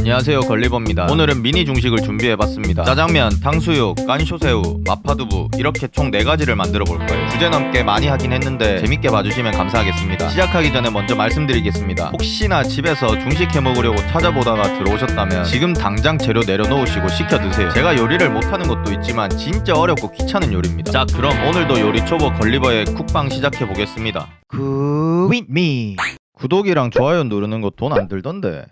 안녕하세요, 걸리버입니다. 오늘은 미니 중식을 준비해봤습니다. 짜장면, 탕수육, 깐쇼새우, 마파두부 이렇게 총 4가지를 만들어 볼 거예요. 주제 넘게 많이 하긴 했는데 재밌게 봐주시면 감사하겠습니다. 시작하기 전에 먼저 말씀드리겠습니다. 혹시나 집에서 중식 해먹으려고 찾아보다가 들어오셨다면 지금 당장 재료 내려놓으시고 시켜 드세요. 제가 요리를 못하는 것도 있지만 진짜 어렵고 귀찮은 요리입니다. 자, 그럼 오늘도 요리 초보 걸리버의 쿡방 시작해보겠습니다. 굿윗미 구독이랑 좋아요 누르는 거 돈 안 들던데.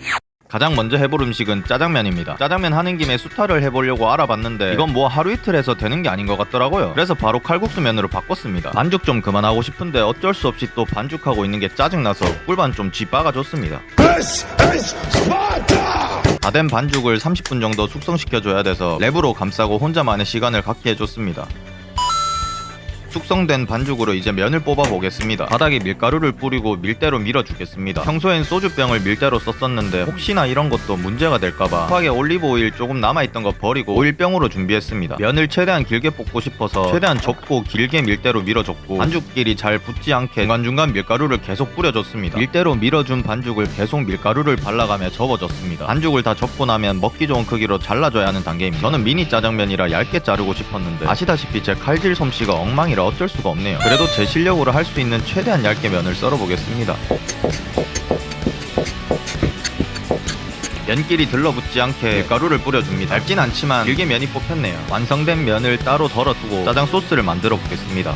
가장 먼저 해볼 음식은 짜장면입니다. 짜장면 하는 김에 수타를 해보려고 알아봤는데 이건 뭐 하루 이틀 해서 되는 게 아닌 것 같더라고요. 그래서 바로 칼국수면으로 바꿨습니다. 반죽 좀 그만하고 싶은데 어쩔 수 없이 또 반죽하고 있는 게 짜증나서 꿀반 좀 쥐박아줬습니다. 다 된 반죽을 30분 정도 숙성시켜줘야 돼서 랩으로 감싸고 혼자만의 시간을 갖게 해줬습니다. 숙성된 반죽으로 이제 면을 뽑아 보겠습니다. 바닥에 밀가루를 뿌리고 밀대로 밀어주겠습니다. 평소엔 소주병을 밀대로 썼었는데 혹시나 이런 것도 문제가 될까봐 급하게 올리브오일 조금 남아있던 거 버리고 오일병으로 준비했습니다. 면을 최대한 길게 뽑고 싶어서 최대한 좁고 길게 밀대로 밀어줬고 반죽끼리 잘 붙지 않게 중간중간 밀가루를 계속 뿌려줬습니다. 밀대로 밀어준 반죽을 계속 밀가루를 발라가며 접어줬습니다. 반죽을 다 접고 나면 먹기 좋은 크기로 잘라줘야 하는 단계입니다. 저는 미니 짜장면이라 얇게 자르고 싶었는데 아시다시피 제 칼질 솜씨가 엉망이라 어쩔 수가 없네요. 그래도 제 실력으로 할 수 있는 최대한 얇게 면을 썰어 보겠습니다. 면끼리 들러붙지 않게 밀가루를 뿌려줍니다. 얇진 않지만 길게 면이 뽑혔네요. 완성된 면을 따로 덜어두고 짜장 소스를 만들어 보겠습니다.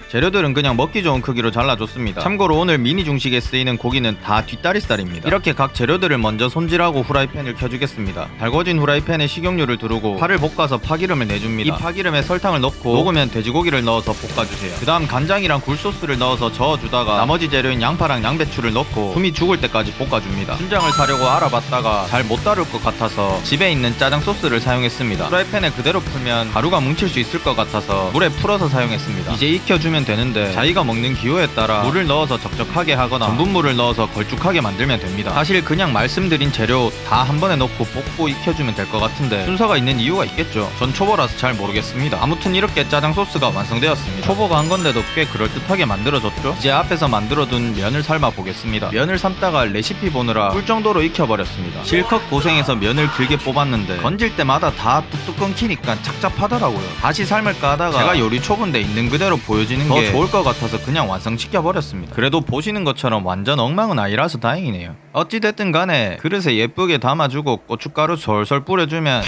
재료들은 그냥 먹기 좋은 크기로 잘라줬습니다. 참고로 오늘 미니 중식에 쓰이는 고기는 다 뒷다리살입니다. 이렇게 각 재료들을 먼저 손질하고 후라이팬을 켜주겠습니다. 달궈진 후라이팬에 식용유를 두르고 파를 볶아서 파기름을 내줍니다. 이 파기름에 설탕을 넣고 녹으면 돼지고기를 넣어서 볶아주세요. 그 다음 간장이랑 굴소스를 넣어서 저어주다가 나머지 재료인 양파랑 양배추를 넣고 숨이 죽을 때까지 볶아줍니다. 춘장을 사려고 알아봤다가 잘 못 다룰 것 같아서 집에 있는 짜장 소스를 사용했습니다. 후라이팬에 그대로 풀면 가루가 뭉칠 수 있을 것 같아서 물에 풀어서 사용했습니다. 이제 익혀주면 되는데 자기가 먹는 기호에 따라 물을 넣어서 적적하게 하거나 전분물을 넣어서 걸쭉하게 만들면 됩니다. 사실 그냥 말씀드린 재료 다 한 번에 넣고 볶고 익혀주면 될 것 같은데 순서가 있는 이유가 있겠죠. 전 초보라서 잘 모르겠습니다. 아무튼 이렇게 짜장 소스가 완성되었습니다. 초보가 한 건데도 꽤 그럴듯하게 만들어졌죠. 이제 앞에서 만들어둔 면을 삶아 보겠습니다. 면을 삶다가 레시피 보느라 꿀 정도로 익혀버렸습니다. 실컷 고생해서 면을 길게 뽑았는데 건질 때마다 다 뚝뚝 끊기니까 착잡하더라고요. 다시 삶을까 하다가 제가 요리 초보인데 있는 그대로 보여지는 더 좋을 것 같아서 그냥 완성시켜버렸습니다. 그래도 보시는 것처럼 완전 엉망은 아니라서 다행이네요. 어찌됐든 간에 그릇에 예쁘게 담아주고 고춧가루 솔솔 뿌려주면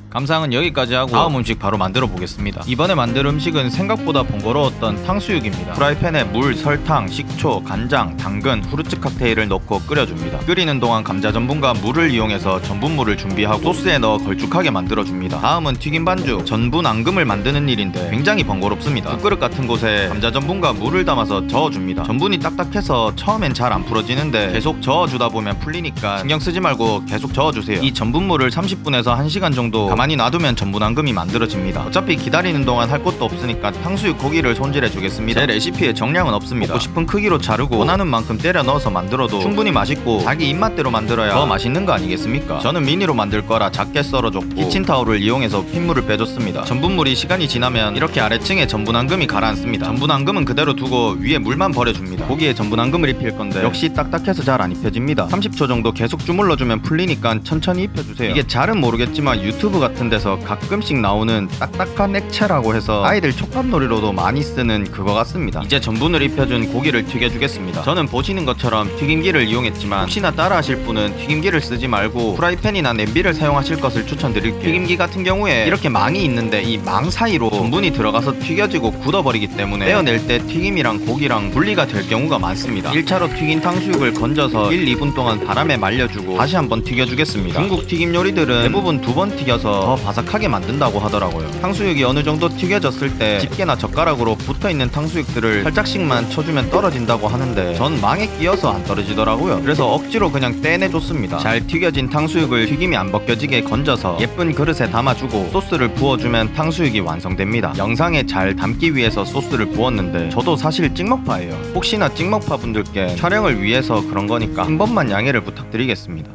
감상은 여기까지 하고 다음 음식 바로 만들어 보겠습니다. 이번에 만들 음식은 생각보다 번거로웠던 탕수육입니다. 프라이팬에 물, 설탕, 식초, 간장, 당근, 후르츠 칵테일을 넣고 끓여줍니다. 끓이는 동안 감자 전분과 물을 이용해서 전분물을 준비하고 소스에 넣어 걸쭉하게 만들어줍니다. 다음은 튀김 반죽, 전분 앙금을 만드는 일인데 굉장히 번거롭습니다. 국그릇 같은 곳에 감자 전분과 물을 담아서 저어줍니다. 전분이 딱딱해서 처음엔 잘 안 풀어지는데 계속 저어주다 보면 풀리니까 신경 쓰지 말고 계속 저어주세요. 이 전분물을 30분에서 1시간 정도 가만히 놔두면 전분 앙금이 만들어집니다. 어차피 기다리는 동안 할 것도 없으니까 탕수육 고기를 손질해 주겠습니다. 제 레시피에 정량은 없습니다. 먹고 싶은 크기로 자르고 원하는 만큼 때려 넣어서 만들어도 충분히 맛있고 자기 입맛대로 만들어야 더 맛있는 거 아니겠습니까? 저는 미니로 만들 거라 작게 썰어줬고 키친타올을 이용해서 핏물을 빼줬습니다. 전분물이 시간이 지나면 이렇게 아래층에 전분 앙금이 가라앉습니다. 전분 앙금은 그대로 두고 위에 물만 버려줍니다. 고기에 전분 앙금을 입힐 건데 역시 딱딱해서 잘 안 입혀집니다. 30초 정도 계속 주물러주면 풀리니까 천천히 입혀주세요. 이게 잘은 모르겠지만 유튜브 같은 데서 가끔씩 나오는 딱딱한 액체라고 해서 아이들 촉감놀이로도 많이 쓰는 그거 같습니다. 이제 전분을 입혀준 고기를 튀겨주겠습니다. 저는 보시는 것처럼 튀김기를 이용했지만 혹시나 따라 하실 분은 튀김기를 쓰지 말고 프라이팬이나 냄비를 사용하실 것을 추천드릴게요. 튀김기 같은 경우에 이렇게 망이 있는데 이 망 사이로 전분이 들어가서 튀겨지고 굳어버리기 때문에 떼어낼 때 튀김이랑 고기랑 분리가 될 경우가 많습니다. 1차로 튀긴 탕수육을 건져서 1, 2분 동안 바람에 말려주고 다시 한번 튀겨주겠습니다. 중국 튀김 요리들은 대부분 2번 튀겨서 더 바삭하게 만든다고 하더라고요. 탕수육이 어느 정도 튀겨졌을 때 집게나 젓가락으로 붙어있는 탕수육들을 살짝씩만 쳐주면 떨어진다고 하는데 전 망에 끼어서 안 떨어지더라고요. 그래서 억지로 그냥 떼내줬습니다. 잘 튀겨진 탕수육을 튀김이 안 벗겨지게 건져서 예쁜 그릇에 담아주고 소스를 부어주면 탕수육이 완성됩니다. 영상에 잘 담기 위해서 소스를 부었는데 저도 사실 찍먹파예요. 혹시나 찍먹파 분들께 촬영을 위해서 그런 거니까 한 번만 양해를 부탁드리겠습니다.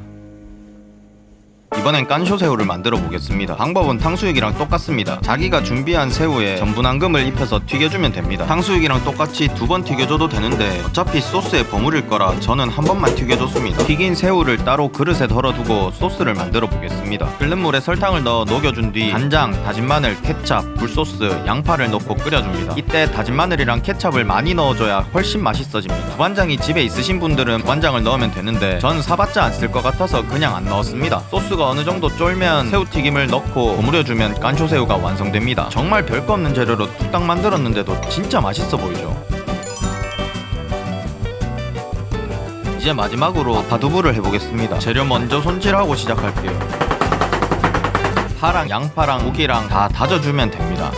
이번엔 깐쇼 새우를 만들어 보겠습니다. 방법은 탕수육이랑 똑같습니다. 자기가 준비한 새우에 전분 앙금을 입혀서 튀겨주면 됩니다. 탕수육이랑 똑같이 2번 튀겨줘도 되는데 어차피 소스에 버무릴 거라 저는 한 번만 튀겨줬습니다. 튀긴 새우를 따로 그릇에 덜어두고 소스를 만들어 보겠습니다. 끓는 물에 설탕을 넣어 녹여준 뒤 간장, 다진 마늘, 케찹, 굴소스, 양파를 넣고 끓여줍니다. 이때 다진 마늘이랑 케찹을 많이 넣어줘야 훨씬 맛있어집니다. 두반장이 집에 있으신 분들은 두반장을 넣으면 되는데 전 사봤자 안 쓸 것 같아서 그냥 안 넣었습니다. 소스가 어느 정도 쫄면 새우튀김을 넣고 버무려주면 깐쇼새우가 완성됩니다. 정말 별거 없는 재료로 뚝딱 만들었는데도 진짜 맛있어 보이죠? 이제 마지막으로 마파두부를 해보겠습니다. 재료 먼저 손질하고 시작할게요. 파랑 양파랑 고기랑 다 다져주면 됩니다.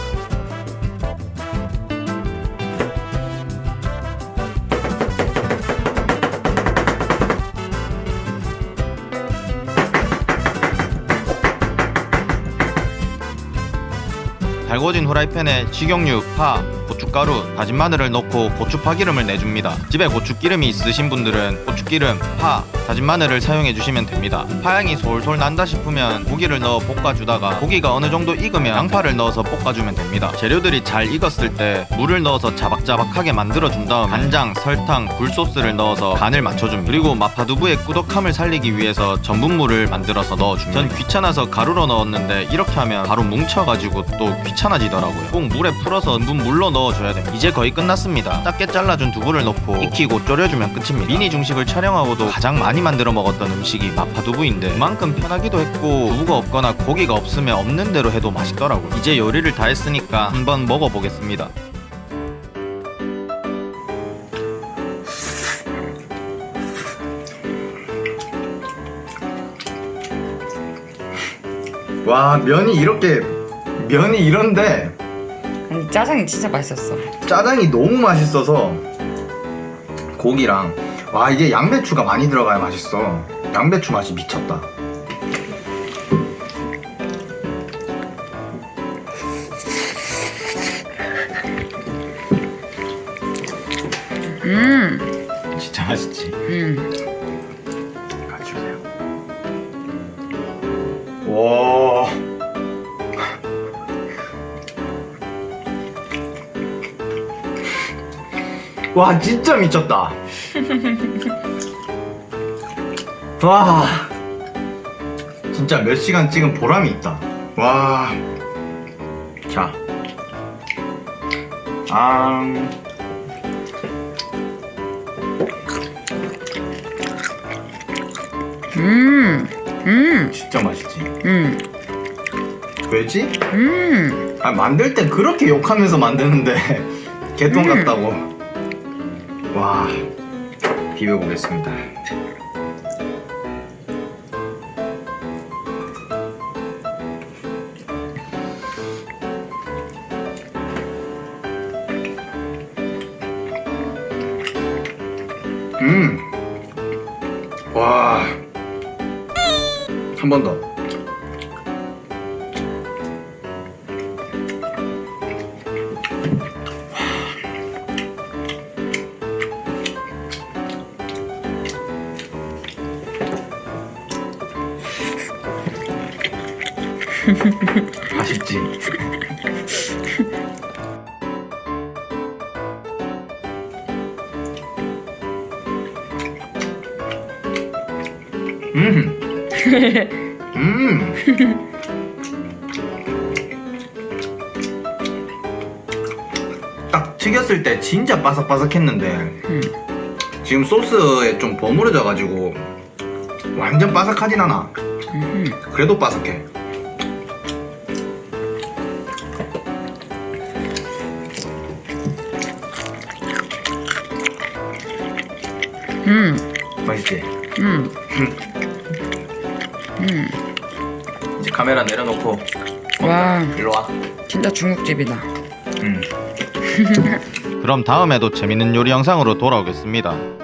달궈진 후라이팬에 식용유, 파, 고춧가루, 다진 마늘을 넣고 고추파기름을 내줍니다. 집에 고추기름이 있으신 분들은 고추기름, 파, 다진 마늘을 사용해 주시면 됩니다. 파향이 솔솔 난다 싶으면 고기를 넣어 볶아주다가 고기가 어느 정도 익으면 양파를 넣어서 볶아주면 됩니다. 재료들이 잘 익었을 때 물을 넣어서 자박자박하게 만들어준 다음 간장, 설탕, 굴소스를 넣어서 간을 맞춰줍니다. 그리고 마파두부의 꾸덕함을 살리기 위해서 전분물을 만들어서 넣어줍니다. 전 귀찮아서 가루로 넣었는데 이렇게 하면 바로 뭉쳐가지고 또 귀찮아지더라고요. 꼭 물에 풀어서 물로 넣어줘야 됩니다. 이제 거의 끝났습니다. 작게 잘라준 두부를 넣고 익히고 졸여주면 끝입니다. 미니 중식을 촬영하고도 가장 많이 만들어 먹었던 음식이 마파두부인데 그만큼 편하기도 했고 두부가 없거나 고기가 없으면 없는 대로 해도 맛있더라고요. 이제 요리를 다 했으니까 한번 먹어보겠습니다. 와, 면이 이런데 아니, 짜장이 진짜 맛있었어. 짜장이 너무 맛있어서 고기랑 와, 이게 양배추가 많이 들어가야 맛있어. 양배추 맛이 미쳤다. 진짜 맛있지? 같이 주세요. 와. 와, 진짜 미쳤다. 와, 진짜 몇 시간 찍은 보람이 있다. 와. 자, 진짜 맛있지? 왜지? 아, 만들 땐 그렇게 욕하면서 만드는데 개똥 같다고. 와, 비벼보겠습니다. 와, 한 번 더. 맛있지? 딱 튀겼을 때 진짜 바삭바삭했는데 지금 소스에 좀 버무려져가지고 완전 바삭하진 않아. 그래도 바삭해. 맛있지? 이제 카메라 내려놓고 와, 일로 와. 진짜 중국집이다. 그럼 다음에도 재밌는 요리 영상으로 돌아오겠습니다.